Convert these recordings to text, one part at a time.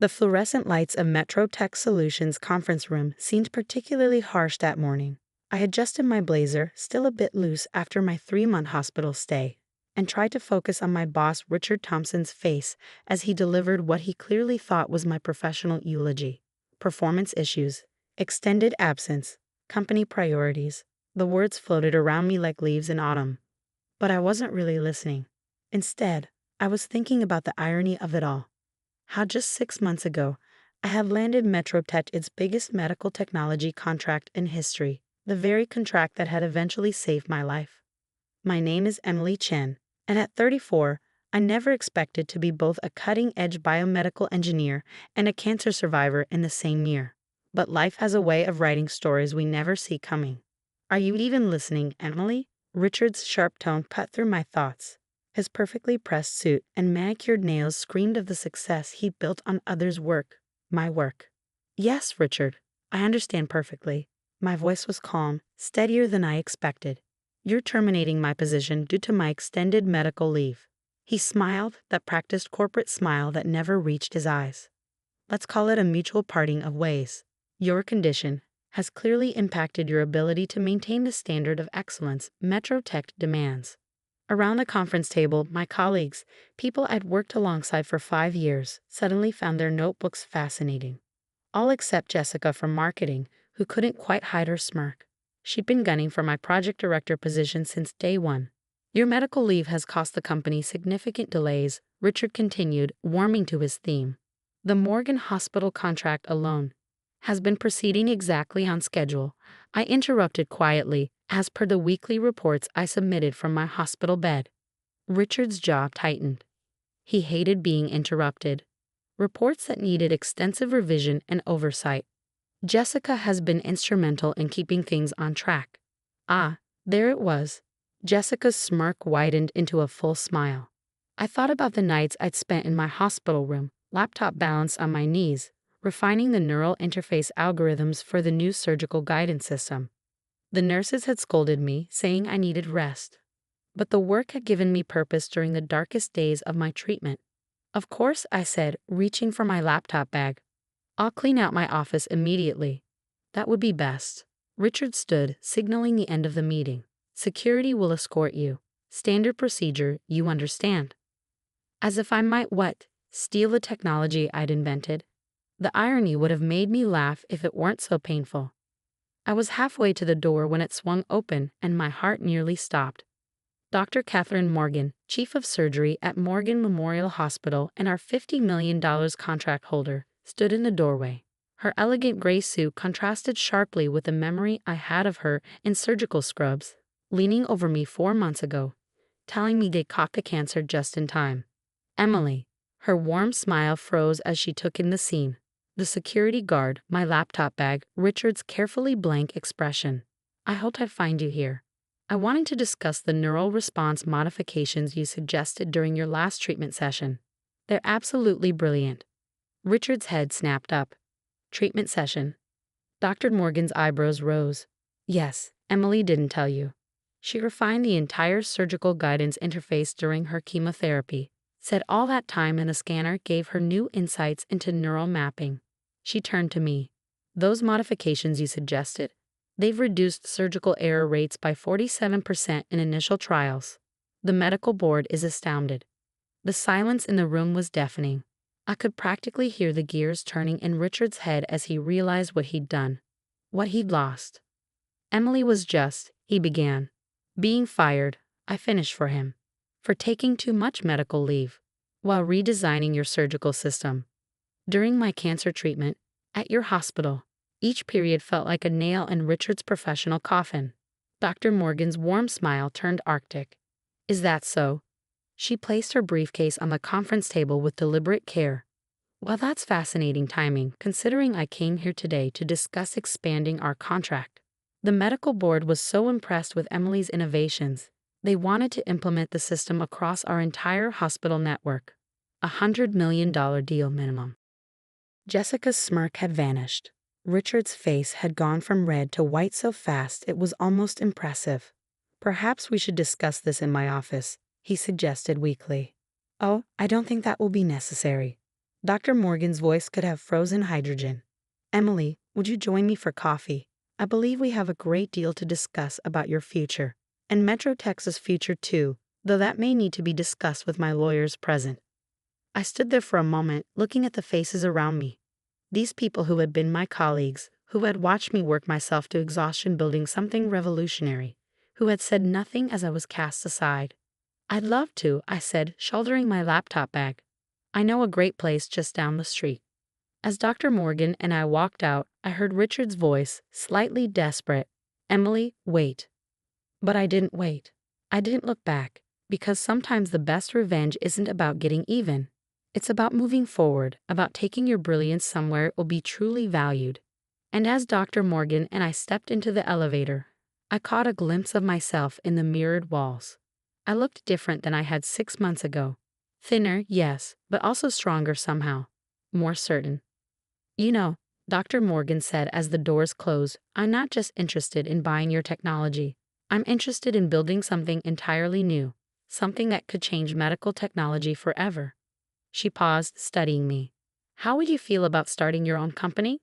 The fluorescent lights of Metro Tech Solutions conference room seemed particularly harsh that morning. I adjusted my blazer, still a bit loose after my 3-month hospital stay, and tried to focus on my boss Richard Thompson's face as he delivered what he clearly thought was my professional eulogy. Performance issues, extended absence, company priorities. The words floated around me like leaves in autumn. But I wasn't really listening. Instead, I was thinking about the irony of it all. How just 6 months ago, I had landed MetroTech its biggest medical technology contract in history, the very contract that had eventually saved my life. My name is Emily Chen, and at 34, I never expected to be both a cutting-edge biomedical engineer and a cancer survivor in the same year. But life has a way of writing stories we never see coming. Are you even listening, Emily? Richard's sharp tone cut through my thoughts. His perfectly pressed suit and manicured nails screamed of the success he'd built on others' work, my work. Yes, Richard, I understand perfectly. My voice was calm, steadier than I expected. You're terminating my position due to my extended medical leave. He smiled, that practiced corporate smile that never reached his eyes. Let's call it a mutual parting of ways. Your condition has clearly impacted your ability to maintain the standard of excellence MetroTech demands. Around the conference table, my colleagues, people I'd worked alongside for 5 years, suddenly found their notebooks fascinating. All except Jessica from marketing, who couldn't quite hide her smirk. She'd been gunning for my project director position since day one. Your medical leave has cost the company significant delays, Richard continued, warming to his theme. The Morgan Hospital contract alone has been proceeding exactly on schedule. I interrupted quietly, as per the weekly reports I submitted from my hospital bed. Richard's jaw tightened. He hated being interrupted. Reports that needed extensive revision and oversight. Jessica has been instrumental in keeping things on track. Ah, there it was. Jessica's smirk widened into a full smile. I thought about the nights I'd spent in my hospital room, laptop balanced on my knees, refining the neural interface algorithms for the new surgical guidance system. The nurses had scolded me, saying I needed rest. But the work had given me purpose during the darkest days of my treatment. Of course, I said, reaching for my laptop bag. I'll clean out my office immediately. That would be best. Richard stood, signaling the end of the meeting. Security will escort you. Standard procedure, you understand. As if I might what? Steal the technology I'd invented? The irony would have made me laugh if it weren't so painful. I was halfway to the door when it swung open and my heart nearly stopped. Dr. Catherine Morgan, Chief of Surgery at Morgan Memorial Hospital and our $50 million contract holder, stood in the doorway. Her elegant gray suit contrasted sharply with the memory I had of her in surgical scrubs, leaning over me 4 months ago, telling me they'd caught the cancer just in time. Emily. Her warm smile froze as she took in the scene. The security guard, my laptop bag, Richard's carefully blank expression. I hoped I'd find you here. I wanted to discuss the neural response modifications you suggested during your last treatment session. They're absolutely brilliant. Richard's head snapped up. Treatment session. Dr. Morgan's eyebrows rose. Yes, Emily didn't tell you. She refined the entire surgical guidance interface during her chemotherapy. Said all that time in the scanner gave her new insights into neural mapping. She turned to me. Those modifications you suggested, they've reduced surgical error rates by 47% in initial trials. The medical board is astounded. The silence in the room was deafening. I could practically hear the gears turning in Richard's head as he realized what he'd done, what he'd lost. Emily was just, he began, being fired. I finished for him. For taking too much medical leave, while redesigning your surgical system. During my cancer treatment, at your hospital, each period felt like a nail in Richard's professional coffin. Dr. Morgan's warm smile turned arctic. Is that so? She placed her briefcase on the conference table with deliberate care. Well, that's fascinating timing, considering I came here today to discuss expanding our contract. The medical board was so impressed with Emily's innovations. They wanted to implement the system across our entire hospital network. $100 million deal minimum. Jessica's smirk had vanished. Richard's face had gone from red to white so fast it was almost impressive. Perhaps we should discuss this in my office, he suggested weakly. Oh, I don't think that will be necessary. Dr. Morgan's voice could have frozen hydrogen. Emily, would you join me for coffee? I believe we have a great deal to discuss about your future, and Metro Tech's future too, though that may need to be discussed with my lawyers present. I stood there for a moment, looking at the faces around me. These people who had been my colleagues, who had watched me work myself to exhaustion building something revolutionary, who had said nothing as I was cast aside. I'd love to, I said, shouldering my laptop bag. I know a great place just down the street. As Dr. Morgan and I walked out, I heard Richard's voice, slightly desperate. Emily, wait. But I didn't wait. I didn't look back, because sometimes the best revenge isn't about getting even. It's about moving forward, about taking your brilliance somewhere it will be truly valued. And as Dr. Morgan and I stepped into the elevator, I caught a glimpse of myself in the mirrored walls. I looked different than I had 6 months ago. Thinner, yes, but also stronger somehow. More certain. You know, Dr. Morgan said as the doors closed, I'm not just interested in buying your technology. I'm interested in building something entirely new, something that could change medical technology forever. She paused, studying me. How would you feel about starting your own company?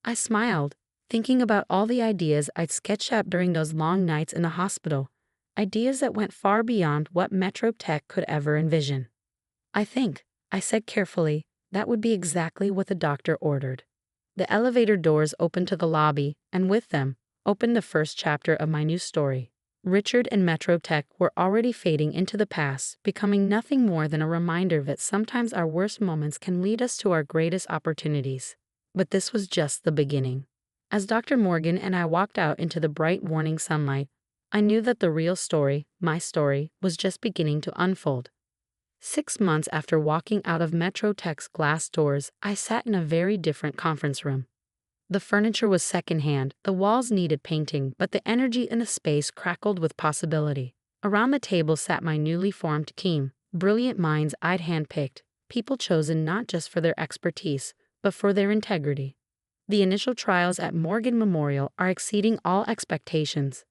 I smiled, thinking about all the ideas I'd sketched out during those long nights in the hospital, ideas that went far beyond what Metro Tech could ever envision. I think, I said carefully, that would be exactly what the doctor ordered. The elevator doors opened to the lobby, and with them, opened the first chapter of my new story. Richard and Metro Tech were already fading into the past, becoming nothing more than a reminder that sometimes our worst moments can lead us to our greatest opportunities. But this was just the beginning. As Dr. Morgan and I walked out into the bright morning sunlight, I knew that the real story, my story, was just beginning to unfold. 6 months after walking out of Metro Tech's glass doors, I sat in a very different conference room. The furniture was secondhand, the walls needed painting, but the energy in the space crackled with possibility. Around the table sat my newly formed team, brilliant minds I'd handpicked, people chosen not just for their expertise, but for their integrity. The initial trials at Morgan Memorial are exceeding all expectations.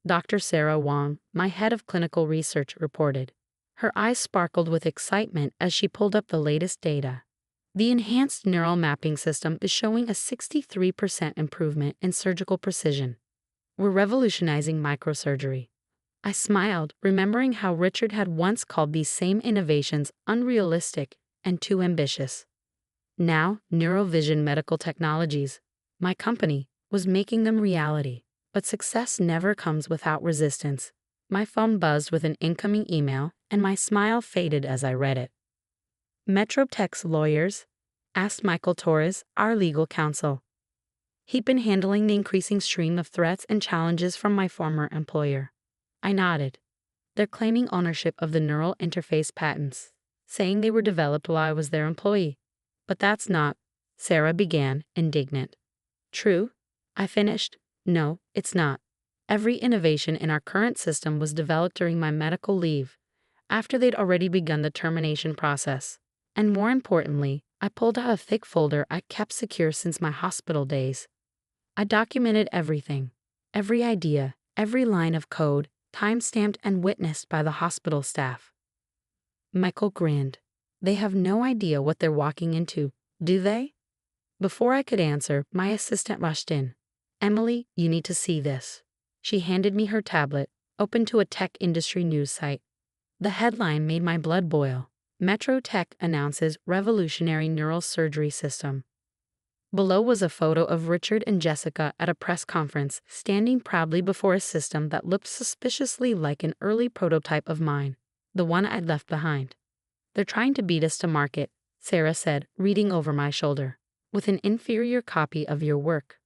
Dr. Sarah Wong, my head of clinical research, reported. Her eyes sparkled with excitement as she pulled up the latest data. The enhanced neural mapping system is showing a 63% improvement in surgical precision. We're revolutionizing microsurgery. I smiled, remembering how Richard had once called these same innovations unrealistic and too ambitious. Now, Neurovision Medical Technologies, my company, was making them reality. But success never comes without resistance. My phone buzzed with an incoming email, and my smile faded as I read it. Metro Tech's lawyers? Asked Michael Torres, our legal counsel. He'd been handling the increasing stream of threats and challenges from my former employer. I nodded. They're claiming ownership of the neural interface patents, saying they were developed while I was their employee. But that's not, Sarah began, indignant. True? I finished. No, it's not. Every innovation in our current system was developed during my medical leave, after they'd already begun the termination process. And more importantly, I pulled out a thick folder I kept secure since my hospital days. I documented everything, every idea, every line of code, time-stamped and witnessed by the hospital staff. Michael grinned. They have no idea what they're walking into, do they? Before I could answer, my assistant rushed in. Emily, you need to see this. She handed me her tablet, open to a tech industry news site. The headline made my blood boil. Metro Tech announces revolutionary neural surgery system. Below was a photo of Richard and Jessica at a press conference, standing proudly before a system that looked suspiciously like an early prototype of mine, the one I'd left behind. They're trying to beat us to market, Sarah said, reading over my shoulder, with an inferior copy of your work.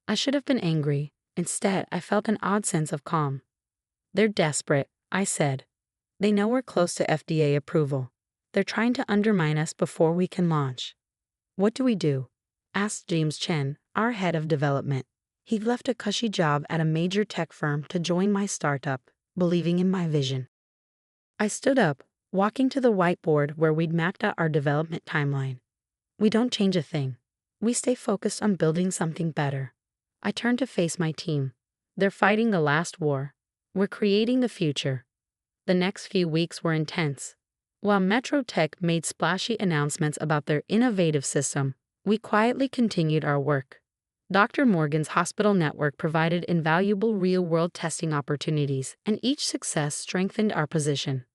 I should have been angry. Instead, I felt an odd sense of calm. They're desperate, I said. They know we're close to FDA approval. They're trying to undermine us before we can launch. What do we do? Asked James Chen, our head of development. He'd left a cushy job at a major tech firm to join my startup, believing in my vision. I stood up, walking to the whiteboard where we'd mapped out our development timeline. We don't change a thing. We stay focused on building something better. I turned to face my team. They're fighting the last war. We're creating the future. The next few weeks were intense. While MetroTech made splashy announcements about their innovative system, we quietly continued our work. Dr. Morgan's hospital network provided invaluable real-world testing opportunities, and each success strengthened our position.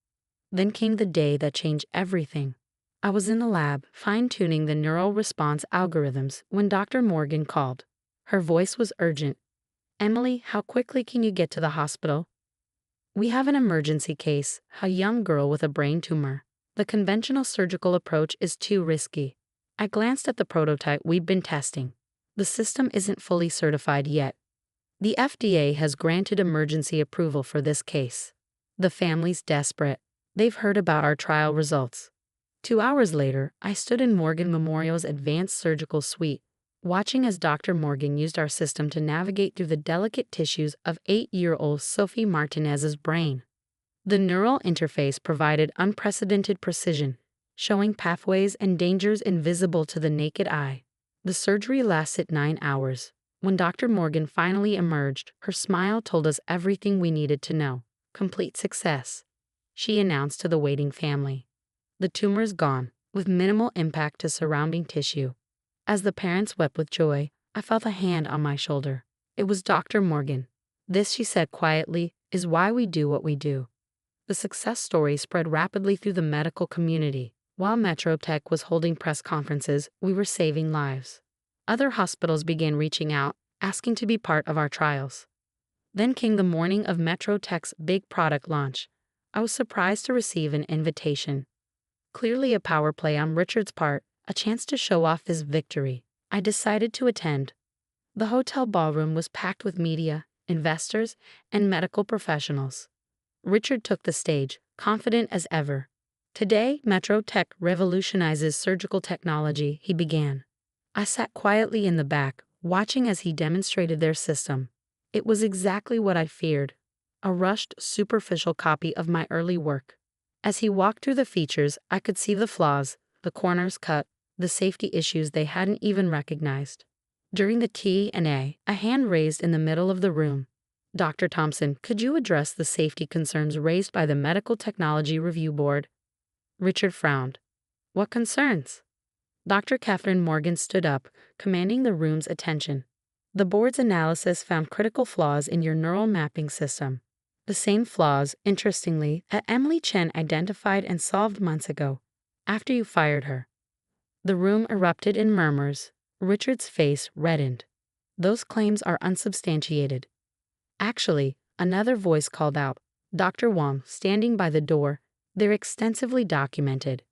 Then came the day that changed everything. I was in the lab, fine-tuning the neural response algorithms, when Dr. Morgan called. Her voice was urgent. "Emily, how quickly can you get to the hospital? We have an emergency case, a young girl with a brain tumor. The conventional surgical approach is too risky." I glanced at the prototype we'd been testing. The system isn't fully certified yet. The FDA has granted emergency approval for this case. The family's desperate. They've heard about our trial results. 2 hours later, I stood in Morgan Memorial's advanced surgical suite, watching as Dr. Morgan used our system to navigate through the delicate tissues of 8-year-old Sophie Martinez's brain. The neural interface provided unprecedented precision, showing pathways and dangers invisible to the naked eye. The surgery lasted 9 hours. When Dr. Morgan finally emerged, her smile told us everything we needed to know. "Complete success," she announced to the waiting family. "The tumor is gone, with minimal impact to surrounding tissue." As the parents wept with joy, I felt a hand on my shoulder. It was Dr. Morgan. "This," she said quietly, "is why we do what we do." The success story spread rapidly through the medical community. While MetroTech was holding press conferences, we were saving lives. Other hospitals began reaching out, asking to be part of our trials. Then came the morning of MetroTech's big product launch. I was surprised to receive an invitation. Clearly a power play on Richard's part, a chance to show off his victory. I decided to attend. The hotel ballroom was packed with media, investors, and medical professionals. Richard took the stage, confident as ever. "Today, MetroTech revolutionizes surgical technology," he began. I sat quietly in the back, watching as he demonstrated their system. It was exactly what I feared, a rushed, superficial copy of my early work. As he walked through the features, I could see the flaws, the corners cut, the safety issues they hadn't even recognized. During the Q&A, a hand raised in the middle of the room. "Dr. Thompson, could you address the safety concerns raised by the Medical Technology Review Board?" Richard frowned. "What concerns?" Dr. Catherine Morgan stood up, commanding the room's attention. "The board's analysis found critical flaws in your neural mapping system. The same flaws, interestingly, that Emily Chen identified and solved months ago, after you fired her." The room erupted in murmurs. Richard's face reddened. "Those claims are unsubstantiated." "Actually," another voice called out, Dr. Wong, standing by the door, "they're extensively documented.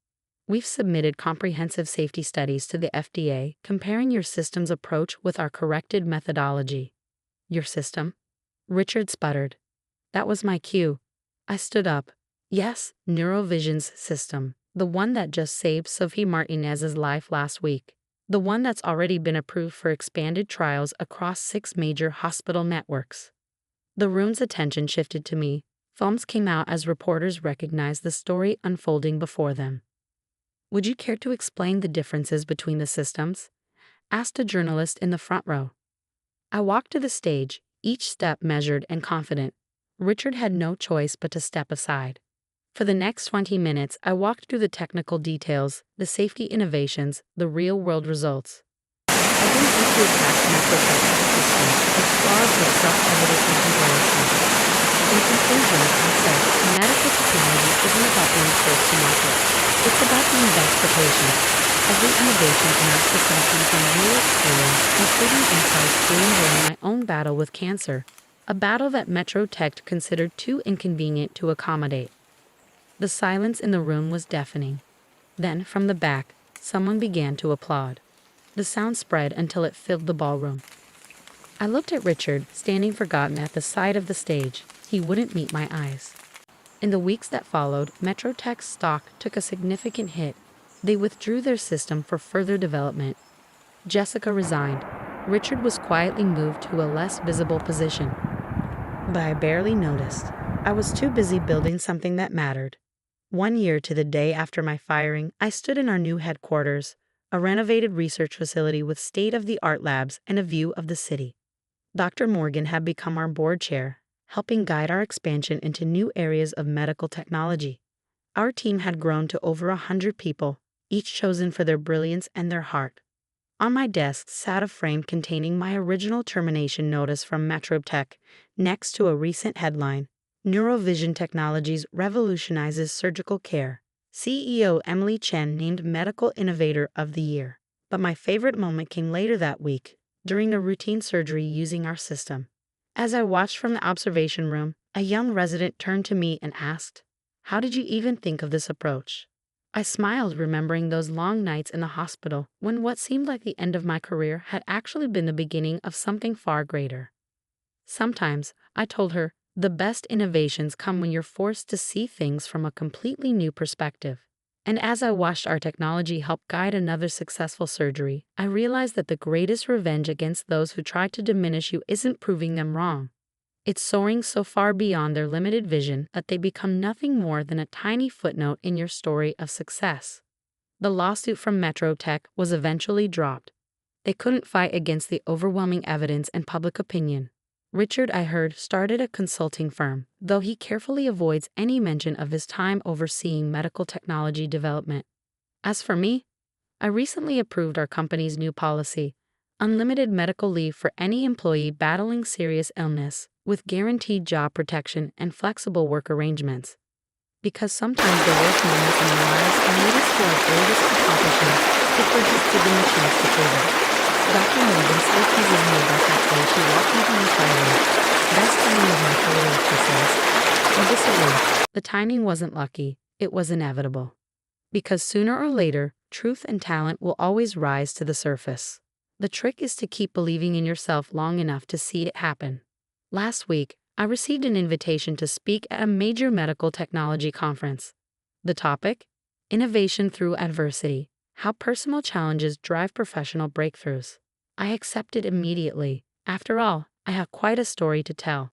We've submitted comprehensive safety studies to the FDA comparing your system's approach with our corrected methodology." "Your system?" Richard sputtered. That was my cue. I stood up. "Yes, Neurovision's system. The one that just saved Sophie Martinez's life last week. The one that's already been approved for expanded trials across 6 major hospital networks." The room's attention shifted to me. Foams came out as reporters recognized the story unfolding before them. "Would you care to explain the differences between the systems?" asked a journalist in the front row. I walked to the stage, each step measured and confident. Richard had no choice but to step aside. For the next 20 minutes, I walked through the technical details, the safety innovations, the real-world results. I didn't need to attack MetroTech's system, its flaws were self-evident in comparison. In conclusion, I said, medical technology isn't about being first to market. It's about being best for patients. Every innovation in our system comes from real experience, including insights gained during my own battle with cancer, a battle that MetroTech considered too inconvenient to accommodate. The silence in the room was deafening. Then, from the back, someone began to applaud. The sound spread until it filled the ballroom. I looked at Richard, standing forgotten at the side of the stage. He wouldn't meet my eyes. In the weeks that followed, MetroTech's stock took a significant hit. They withdrew their system for further development. Jessica resigned. Richard was quietly moved to a less visible position. But I barely noticed. I was too busy building something that mattered. 1 year to the day after my firing, I stood in our new headquarters, a renovated research facility with state-of-the-art labs and a view of the city. Dr. Morgan had become our board chair, helping guide our expansion into new areas of medical technology. Our team had grown to over 100 people, each chosen for their brilliance and their heart. On my desk sat a frame containing my original termination notice from MetroTech, next to a recent headline: Neurovision Technologies Revolutionizes Surgical Care. CEO Emily Chen named Medical Innovator of the Year. But my favorite moment came later that week, during a routine surgery using our system. As I watched from the observation room, a young resident turned to me and asked, "How did you even think of this approach?" I smiled, remembering those long nights in the hospital when what seemed like the end of my career had actually been the beginning of something far greater. Sometimes, I told her, the best innovations come when you're forced to see things from a completely new perspective. And as I watched our technology help guide another successful surgery, I realized that the greatest revenge against those who try to diminish you isn't proving them wrong. It's soaring so far beyond their limited vision that they become nothing more than a tiny footnote in your story of success. The lawsuit from MetroTech was eventually dropped. They couldn't fight against the overwhelming evidence and public opinion. Richard, I heard, started a consulting firm, though he carefully avoids any mention of his time overseeing medical technology development. As for me, I recently approved our company's new policy: unlimited medical leave for any employee battling serious illness, with guaranteed job protection and flexible work arrangements. Because sometimes the worst moments in our lives are made us feel our greatest accomplishments if we're just given the chance to prove it. Dr. Morgan still teases me about that day she walked into my trial. Best timing of my career, she says. I disagree. The timing wasn't lucky, it was inevitable. Because sooner or later, truth and talent will always rise to the surface. The trick is to keep believing in yourself long enough to see it happen. Last week, I received an invitation to speak at a major medical technology conference. The topic? Innovation through adversity: how personal challenges drive professional breakthroughs. I accepted immediately. After all, I have quite a story to tell.